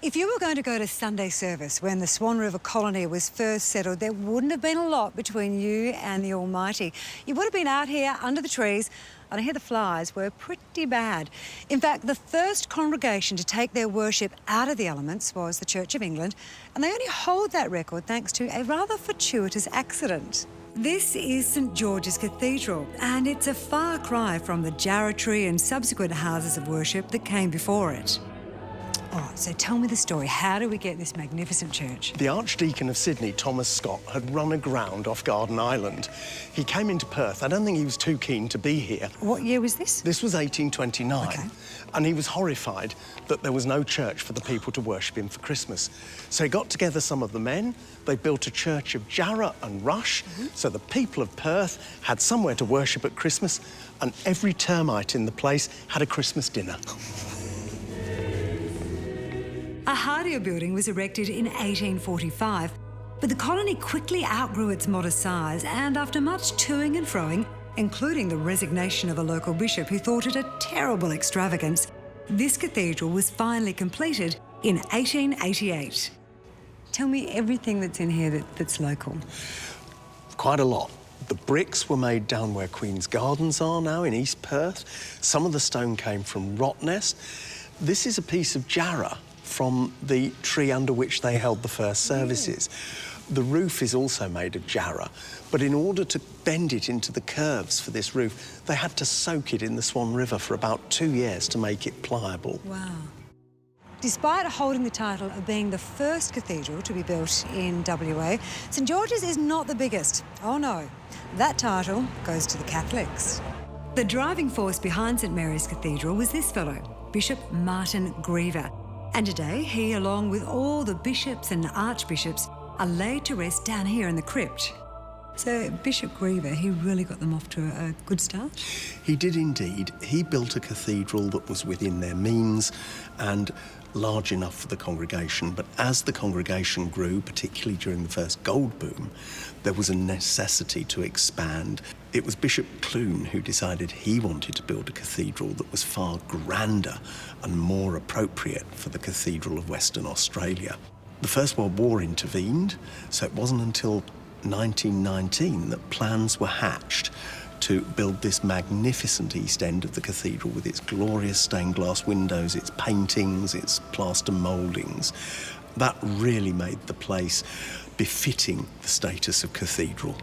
If you were going to go to Sunday service when the Swan River colony was first settled, there wouldn't have been a lot between you and the Almighty. You would have been out here under the trees, and I hear the flies were pretty bad. In fact, the first congregation to take their worship out of the elements was the Church of England, and they only hold that record thanks to a rather fortuitous accident. This is St George's Cathedral, and it's a far cry from the Jarrah Tree and subsequent houses of worship that came before it. All right, so tell me the story. How do we get this magnificent church? The Archdeacon of Sydney, Thomas Scott, had run aground off Garden Island. He came into Perth. I don't think he was too keen to be here. What year was this? This was 1829. Okay. And he was horrified that there was no church for the people to worship in for Christmas. So he got together some of the men. They built a church of Jarrah and Rush, so the people of Perth had somewhere to worship at Christmas, and every termite in the place had a Christmas dinner. A hardier building was erected in 1845, but the colony quickly outgrew its modest size, and after much toing and froing, including the resignation of a local bishop who thought it a terrible extravagance, this cathedral was finally completed in 1888. Tell me everything that's in here that's local. Quite a lot. The bricks were made down where Queen's Gardens are now in East Perth. Some of the stone came from Rottnest. This is a piece of Jarrah from the tree under which they held the first services. The roof is also made of Jarrah, but in order to bend it into the curves for this roof, they had to soak it in the Swan River for about 2 years to make it pliable. Wow. Despite holding the title of being the first cathedral to be built in WA, St George's is not the biggest. Oh no, that title goes to the Catholics. The driving force behind St Mary's Cathedral was this fellow, Bishop Martin Griever. And today, he, along with all the bishops and archbishops, are laid to rest down here in the crypt. So Bishop Griever, he really got them off to a good start? He did indeed. He built a cathedral that was within their means and large enough for the congregation. But as the congregation grew, particularly during the first gold boom, there was a necessity to expand. It was Bishop Clune who decided he wanted to build a cathedral that was far grander and more appropriate for the Cathedral of Western Australia. The First World War intervened, so it wasn't until 1919 that plans were hatched to build this magnificent east end of the cathedral with its glorious stained glass windows, its paintings, its plaster mouldings. That really made the place befitting the status of cathedral.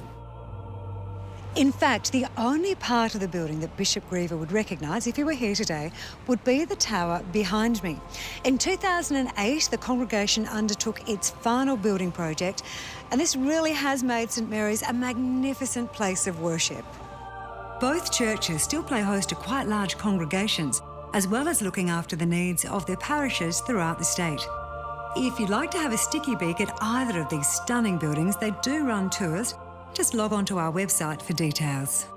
In fact, the only part of the building that Bishop Griever would recognise if he were here today would be the tower behind me. In 2008, the congregation undertook its final building project, and this really has made St Mary's a magnificent place of worship. Both churches still play host to quite large congregations, as well as looking after the needs of their parishes throughout the state. If you'd like to have a sticky beak at either of these stunning buildings, they do run tours. Just log on to our website for details.